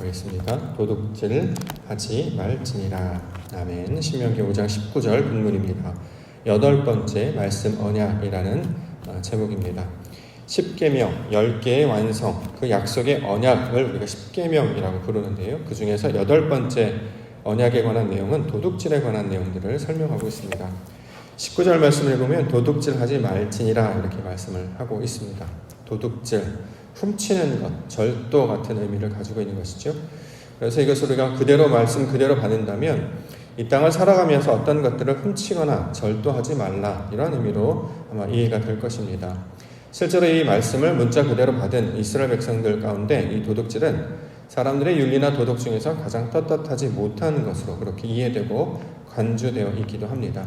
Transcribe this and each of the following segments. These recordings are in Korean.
하겠습니다. 도둑질 하지 말지니라. 아멘. 신명기 5장 19절 본문입니다. 8번째 말씀 언약이라는 제목입니다. 10계명, 10개의 완성, 그 약속의 언약을 우리가 10계명이라고 부르는데요. 그 중에서 8번째 언약에 관한 내용은 도둑질에 관한 내용들을 설명하고 있습니다. 19절 말씀을 보면 도둑질하지 말지니라 이렇게 말씀을 하고 있습니다. 도둑질, 훔치는 것, 절도 같은 의미를 가지고 있는 것이죠. 그래서 이것을 우리가 그대로 말씀 그대로 받는다면 이 땅을 살아가면서 어떤 것들을 훔치거나 절도하지 말라 이런 의미로 아마 이해가 될 것입니다. 실제로 이 말씀을 문자 그대로 받은 이스라엘 백성들 가운데 이 도둑질은 사람들의 윤리나 도덕 중에서 가장 떳떳하지 못한 것으로 그렇게 이해되고 간주되어 있기도 합니다.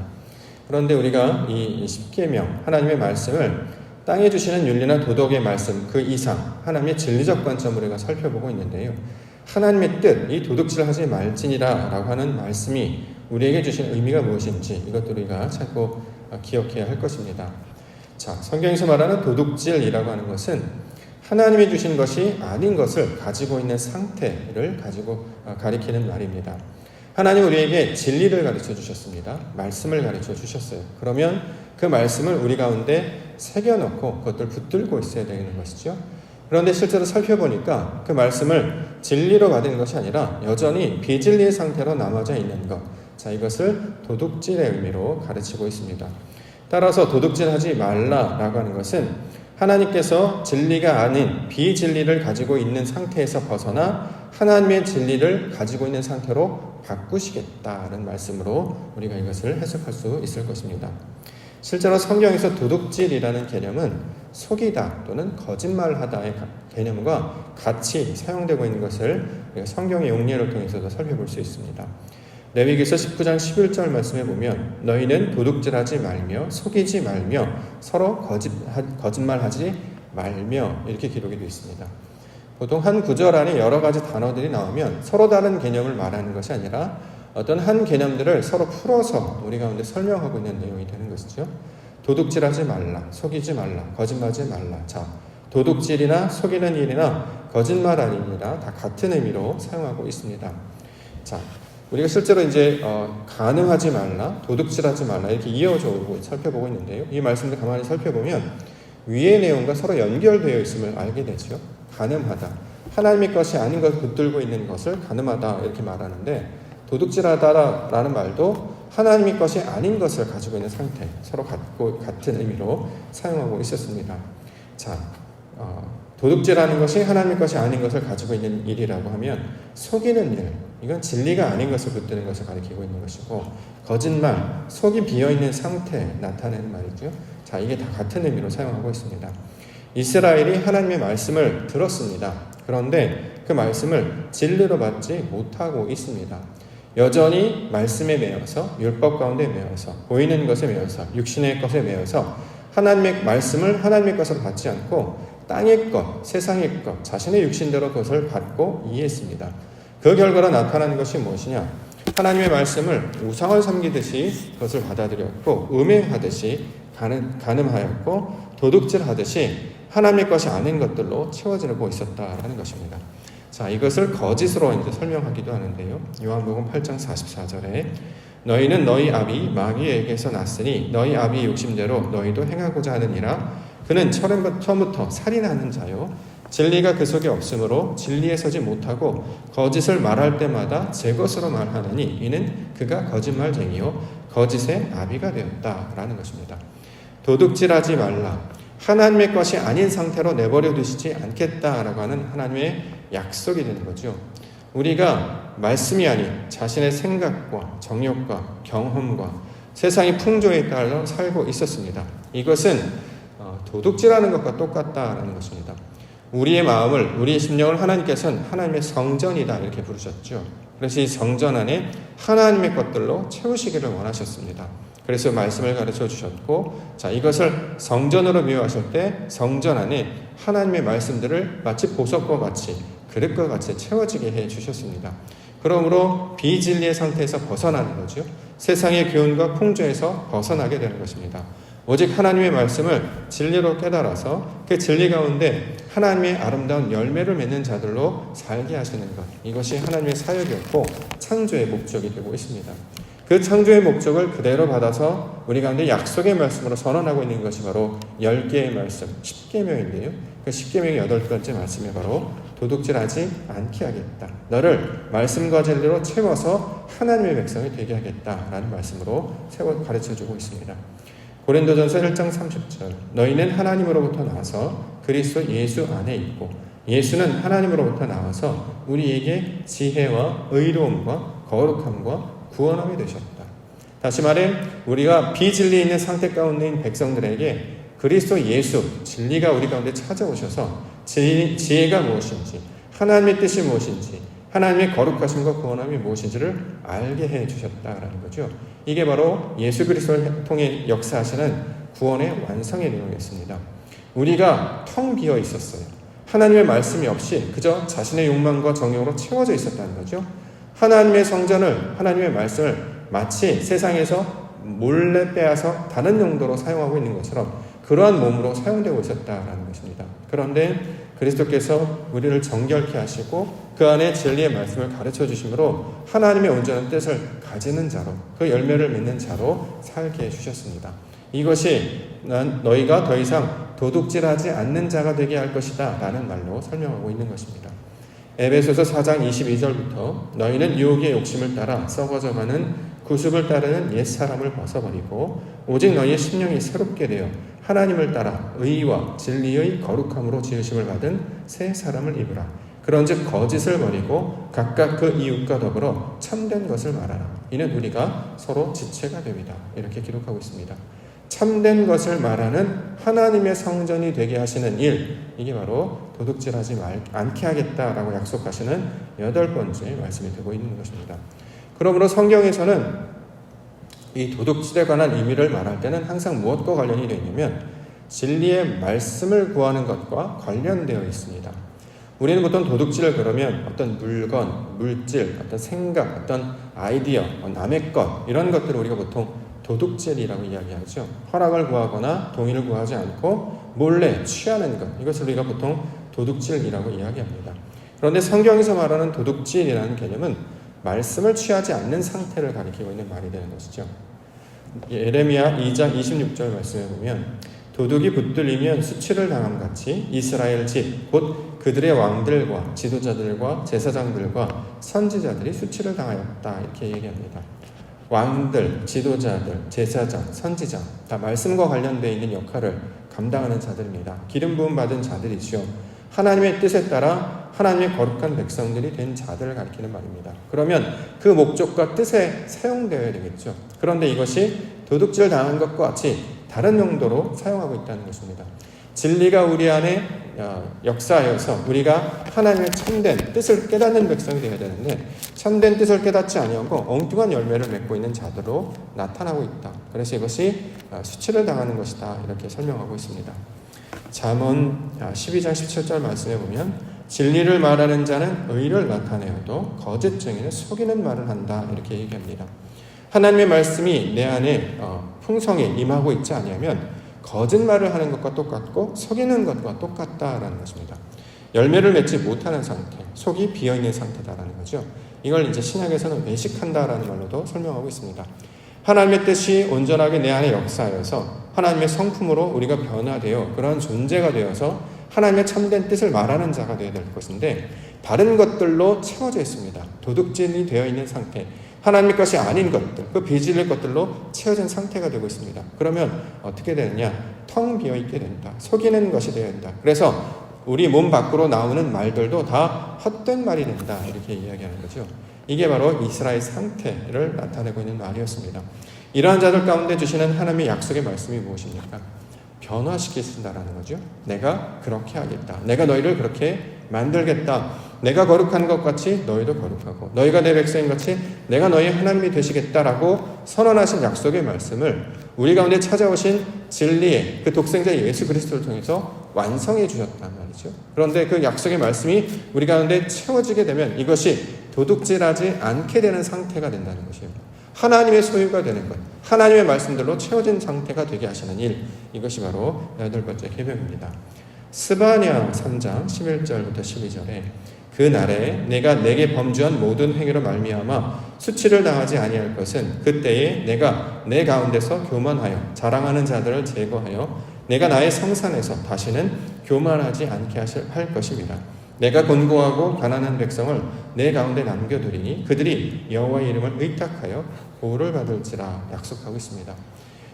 그런데 우리가 이 10계명 하나님의 말씀을 땅에 주시는 윤리나 도덕의 말씀 그 이상 하나님의 진리적 관점으로 우리가 살펴보고 있는데요. 하나님의 뜻, 이 도둑질하지 말지니라 라고 하는 말씀이 우리에게 주신 의미가 무엇인지 이것도 우리가 자꾸 기억해야 할 것입니다. 자, 성경에서 말하는 도둑질이라고 하는 것은 하나님이 주신 것이 아닌 것을 가지고 있는 상태를 가리키는 말입니다. 하나님 우리에게 진리를 가르쳐 주셨습니다. 말씀을 가르쳐 주셨어요. 그러면 그 말씀을 우리 가운데 새겨놓고 그것을 붙들고 있어야 되는 것이죠. 그런데 실제로 살펴보니까 그 말씀을 진리로 받은 것이 아니라 여전히 비진리의 상태로 남아져 있는 것. 자, 이것을 도둑질의 의미로 가르치고 있습니다. 따라서 도둑질하지 말라라고 하는 것은 하나님께서 진리가 아닌 비진리를 가지고 있는 상태에서 벗어나 하나님의 진리를 가지고 있는 상태로 바꾸시겠다는 말씀으로 우리가 이것을 해석할 수 있을 것입니다. 실제로 성경에서 도둑질이라는 개념은 속이다 또는 거짓말하다의 개념과 같이 사용되고 있는 것을 성경의 용례를 통해서도 살펴볼 수 있습니다. 레위기서 19장 11절 말씀에 보면 너희는 도둑질하지 말며 속이지 말며 서로 거짓말하지 말며 이렇게 기록이 되어 있습니다. 보통 한 구절 안에 여러 가지 단어들이 나오면 서로 다른 개념을 말하는 것이 아니라 어떤 한 개념들을 서로 풀어서 우리 가운데 설명하고 있는 내용이 되는 것이죠. 도둑질하지 말라, 속이지 말라, 거짓말하지 말라. 자, 도둑질이나 속이는 일이나 거짓말 아니니라 다 같은 의미로 사용하고 있습니다. 자, 우리가 실제로 이제 간음하지 말라, 도둑질하지 말라 이렇게 이어져 오고 살펴보고 있는데요. 이 말씀을 가만히 살펴보면 위의 내용과 서로 연결되어 있음을 알게 되죠. 간음하다, 하나님의 것이 아닌 것을 붙들고 있는 것을 간음하다 이렇게 말하는데 도둑질하다라는 말도 하나님의 것이 아닌 것을 가지고 있는 상태, 서로 같은 의미로 사용하고 있었습니다. 자, 도둑질하는 것이 하나님의 것이 아닌 것을 가지고 있는 일이라고 하면 속이는 일, 이건 진리가 아닌 것을 붙드는 것을 가리키고 있는 것이고 거짓말, 속이 비어있는 상태 나타내는 말이죠. 자, 이게 다 같은 의미로 사용하고 있습니다. 이스라엘이 하나님의 말씀을 들었습니다. 그런데 그 말씀을 진리로 받지 못하고 있습니다. 여전히 말씀에 매여서 율법 가운데 매여서 보이는 것에 매여서 육신의 것에 매여서 하나님의 말씀을 하나님의 것으로 받지 않고 땅의 것, 세상의 것, 자신의 육신대로 그것을 받고 이해했습니다. 그 결과로 나타나는 것이 무엇이냐? 하나님의 말씀을 우상을 섬기듯이 그것을 받아들였고 음행하듯이 간음하였고 도둑질하듯이 하나님의 것이 아닌 것들로 채워지고 있었다라는 것입니다. 자, 이것을 거짓으로 이제 설명하기도 하는데요. 요한복음 8장 44절에 너희는 너희 아비 마귀에게서 났으니 너희 아비의 욕심대로 너희도 행하고자 하느니라. 그는 처음부터 살인하는 자요 진리가 그 속에 없으므로 진리에 서지 못하고 거짓을 말할 때마다 제 것으로 말하느니 이는 그가 거짓말쟁이요 거짓의 아비가 되었다라는 것입니다. 도둑질하지 말라. 하나님의 것이 아닌 상태로 내버려 두시지 않겠다라고 하는 하나님의 약속이 되는 거죠. 우리가 말씀이 아닌 자신의 생각과 정욕과 경험과 세상의 풍조에 따라 살고 있었습니다. 이것은 도둑질하는 것과 똑같다라는 것입니다. 우리의 마음을, 우리의 심령을 하나님께서는 하나님의 성전이다 이렇게 부르셨죠. 그래서 이 성전 안에 하나님의 것들로 채우시기를 원하셨습니다. 그래서 말씀을 가르쳐 주셨고, 자, 이것을 성전으로 비유하실 때 성전 안에 하나님의 말씀들을 마치 보석과 같이 그릇과 같이 채워지게 해 주셨습니다. 그러므로 비진리의 상태에서 벗어나는 거죠. 세상의 교훈과 풍조에서 벗어나게 되는 것입니다. 오직 하나님의 말씀을 진리로 깨달아서 그 진리 가운데 하나님의 아름다운 열매를 맺는 자들로 살게 하시는 것, 이것이 하나님의 사역이었고 창조의 목적이 되고 있습니다. 그 창조의 목적을 그대로 받아서 우리 가운데 약속의 말씀으로 선언하고 있는 것이 바로 10개의 말씀, 10계명인데요. 그 10계명의 8번째 말씀이 바로 도둑질하지 않게 하겠다. 너를 말씀과 진리로 채워서 하나님의 백성이 되게 하겠다라는 말씀으로 가르쳐주고 있습니다. 고린도전서 1장 30절 너희는 하나님으로부터 나와서 그리스도 예수 안에 있고 예수는 하나님으로부터 나와서 우리에게 지혜와 의로움과 거룩함과 구원함이 되셨다. 다시 말해 우리가 비진리 있는 상태 가운데 있는 백성들에게 그리스도 예수, 진리가 우리 가운데 찾아오셔서 지혜가 무엇인지, 하나님의 뜻이 무엇인지, 하나님의 거룩하심과 구원함이 무엇인지를 알게 해주셨다라는 거죠. 이게 바로 예수 그리스도를 통해 역사하시는 구원의 완성의 내용이었습니다. 우리가 텅 비어 있었어요. 하나님의 말씀이 없이 그저 자신의 욕망과 정욕으로 채워져 있었다는 거죠. 하나님의 성전을, 하나님의 말씀을 마치 세상에서 몰래 빼앗아 다른 용도로 사용하고 있는 것처럼 그러한 몸으로 사용되고 있었다라는 것입니다. 그런데 그리스도께서 우리를 정결케 하시고 그 안에 진리의 말씀을 가르쳐 주심으로 하나님의 온전한 뜻을 가지는 자로, 그 열매를 맺는 자로 살게 해주셨습니다. 이것이 너희가 더 이상 도둑질하지 않는 자가 되게 할 것이다 라는 말로 설명하고 있는 것입니다. 에베소서 4장 22절부터 너희는 유혹의 욕심을 따라 썩어져가는 구습을 따르는 옛사람을 벗어버리고 오직 너희의 심령이 새롭게 되어 하나님을 따라 의와 진리의 거룩함으로 지으심을 받은 새 사람을 입으라. 그런즉 거짓을 버리고 각각 그 이웃과 더불어 참된 것을 말하라. 이는 우리가 서로 지체가 됩니다. 이렇게 기록하고 있습니다. 참된 것을 말하는 하나님의 성전이 되게 하시는 일, 이게 바로 도둑질하지 않게 하겠다라고 약속하시는 8번째 말씀이 되고 있는 것입니다. 그러므로 성경에서는 이 도둑질에 관한 의미를 말할 때는 항상 무엇과 관련이 되어 있냐면 진리의 말씀을 구하는 것과 관련되어 있습니다. 우리는 보통 도둑질을 그러면 어떤 물건, 물질, 어떤 생각, 어떤 아이디어, 남의 것 이런 것들을 우리가 보통 도둑질이라고 이야기하죠. 허락을 구하거나 동의를 구하지 않고 몰래 취하는 것, 이것을 우리가 보통 도둑질이라고 이야기합니다. 그런데 성경에서 말하는 도둑질이라는 개념은 말씀을 취하지 않는 상태를 가리키고 있는 말이 되는 것이죠. 예레미야 2장 26절 말씀에 보면 도둑이 붙들리면 수치를 당함같이 이스라엘 집 곧 그들의 왕들과 지도자들과 제사장들과 선지자들이 수치를 당하였다 이렇게 얘기합니다. 왕들, 지도자들, 제사장, 선지자 다 말씀과 관련되어 있는 역할을 감당하는 자들입니다. 기름 부음 받은 자들이지요. 하나님의 뜻에 따라 하나님의 거룩한 백성들이 된 자들을 가리키는 말입니다. 그러면 그 목적과 뜻에 사용되어야 되겠죠. 그런데 이것이 도둑질 당한 것과 같이 다른 용도로 사용하고 있다는 것입니다. 진리가 우리 안에 역사하여서 우리가 하나님의 참된 뜻을 깨닫는 백성이 되어야 되는데 참된 뜻을 깨닫지 아니하고 엉뚱한 열매를 맺고 있는 자들로 나타나고 있다. 그래서 이것이 수치를 당하는 것이다 이렇게 설명하고 있습니다. 잠언 12장 17절 말씀에 보면 진리를 말하는 자는 의를 나타내어도 거짓쟁이는 속이는 말을 한다 이렇게 얘기합니다. 하나님의 말씀이 내 안에 풍성히 임하고 있지 않으면 거짓말을 하는 것과 똑같고 속이는 것과 똑같다라는 것입니다. 열매를 맺지 못하는 상태, 속이 비어있는 상태다라는 거죠. 이걸 이제 신약에서는 외식한다라는 말로도 설명하고 있습니다. 하나님의 뜻이 온전하게 내 안에 역사하여서 하나님의 성품으로 우리가 변화되어 그러한 존재가 되어서 하나님의 참된 뜻을 말하는 자가 되어야 될 것인데 다른 것들로 채워져 있습니다. 도둑질이 되어 있는 상태, 하나님의 것이 아닌 것들, 그 비질릴 것들로 채워진 상태가 되고 있습니다. 그러면 어떻게 되느냐? 텅 비어있게 된다. 속이는 것이 되어야 된다. 그래서 우리 몸 밖으로 나오는 말들도 다 헛된 말이 된다. 이렇게 이야기하는 거죠. 이게 바로 이스라엘 상태를 나타내고 있는 말이었습니다. 이러한 자들 가운데 주시는 하나님의 약속의 말씀이 무엇입니까? 변화시키신다라는 거죠. 내가 그렇게 하겠다. 내가 너희를 그렇게 만들겠다. 내가 거룩한 것 같이 너희도 거룩하고 너희가 내 백성인 같이 내가 너희 하나님이 되시겠다라고 선언하신 약속의 말씀을 우리 가운데 찾아오신 진리의 그 독생자 예수 그리스도를 통해서 완성해 주셨단 말이죠. 그런데 그 약속의 말씀이 우리 가운데 채워지게 되면 이것이 도둑질하지 않게 되는 상태가 된다는 것이에요. 하나님의 소유가 되는 것, 하나님의 말씀들로 채워진 상태가 되게 하시는 일, 이것이 바로 8번째 계명입니다. 스바냐 3장 11절부터 12절에 그 날에 내가 내게 범죄한 모든 행위로 말미암아 수치를 당하지 아니할 것은 그때에 내가 내 가운데서 교만하여 자랑하는 자들을 제거하여 내가 나의 성산에서 다시는 교만하지 않게 할 것입니다. 내가 곤고하고 가난한 백성을 내 가운데 남겨두리니 그들이 여호와의 이름을 의탁하여 보호를 받을지라 약속하고 있습니다.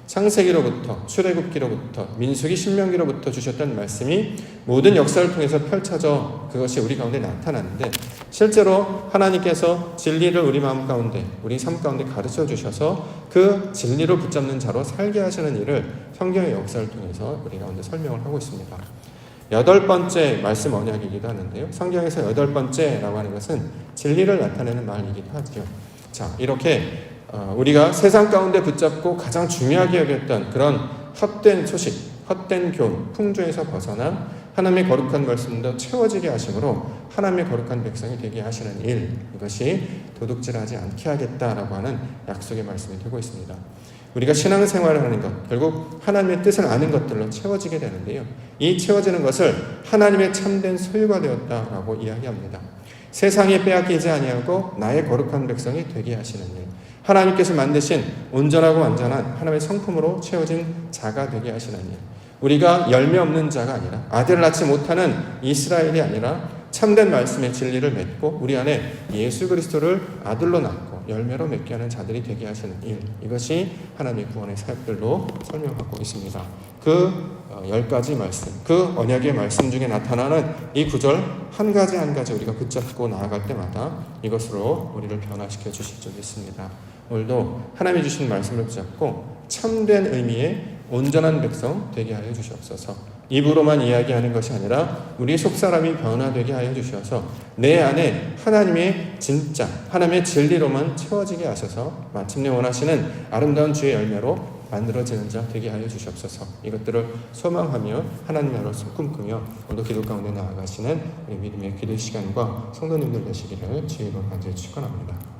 창세기로부터 출애굽기로부터 민수기 신명기로부터 주셨던 말씀이 모든 역사를 통해서 펼쳐져 그것이 우리 가운데 나타나는데, 실제로 하나님께서 진리를 우리 마음 가운데 우리 삶 가운데 가르쳐 주셔서 그 진리로 붙잡는 자로 살게 하시는 일을 성경의 역사를 통해서 우리 가운데 설명을 하고 있습니다. 8번째 말씀 언약이기도 하는데요, 성경에서 8번째라고 하는 것은 진리를 나타내는 말이기도 하죠. 자, 이렇게 우리가 세상 가운데 붙잡고 가장 중요하게 여겼던 그런 헛된 소식, 헛된 교훈, 풍조에서 벗어나 하나님의 거룩한 말씀도 채워지게 하심으로 하나님의 거룩한 백성이 되게 하시는 일, 이것이 도둑질하지 않게 하겠다라고 하는 약속의 말씀이 되고 있습니다. 우리가 신앙생활을 하는 것, 결국 하나님의 뜻을 아는 것들로 채워지게 되는데요, 이 채워지는 것을 하나님의 참된 소유가 되었다라고 이야기합니다. 세상에 빼앗기지 아니하고 나의 거룩한 백성이 되게 하시는 일, 하나님께서 만드신 온전하고 완전한 하나님의 성품으로 채워진 자가 되게 하시는 일, 우리가 열매 없는 자가 아니라 아들을 낳지 못하는 이스라엘이 아니라 참된 말씀의 진리를 맺고 우리 안에 예수 그리스도를 아들로 낳고 열매로 맺게 하는 자들이 되게 하시는 일, 이것이 하나님의 구원의 사역들로 설명하고 있습니다. 그 10가지 말씀, 그 언약의 말씀 중에 나타나는 이 구절 한 가지 한 가지 우리가 붙잡고 나아갈 때마다 이것으로 우리를 변화시켜 주실 줄 믿습니다. 오늘도 하나님이 주신 말씀을 붙잡고 참된 의미의 온전한 백성 되게 하여 주시옵소서. 입으로만 이야기하는 것이 아니라 우리 속사람이 변화되게 하여 주셔서 내 안에 하나님의 진짜, 하나님의 진리로만 채워지게 하셔서 마침내 원하시는 아름다운 주의 열매로 만들어지는 자 되게 하여 주시옵소서. 이것들을 소망하며 하나님 나라를 꿈꾸며 오늘도 기도 가운데 나아가시는 우리 믿음의 기도 시간과 성도님들 되시기를 주의로 간절히 축원합니다.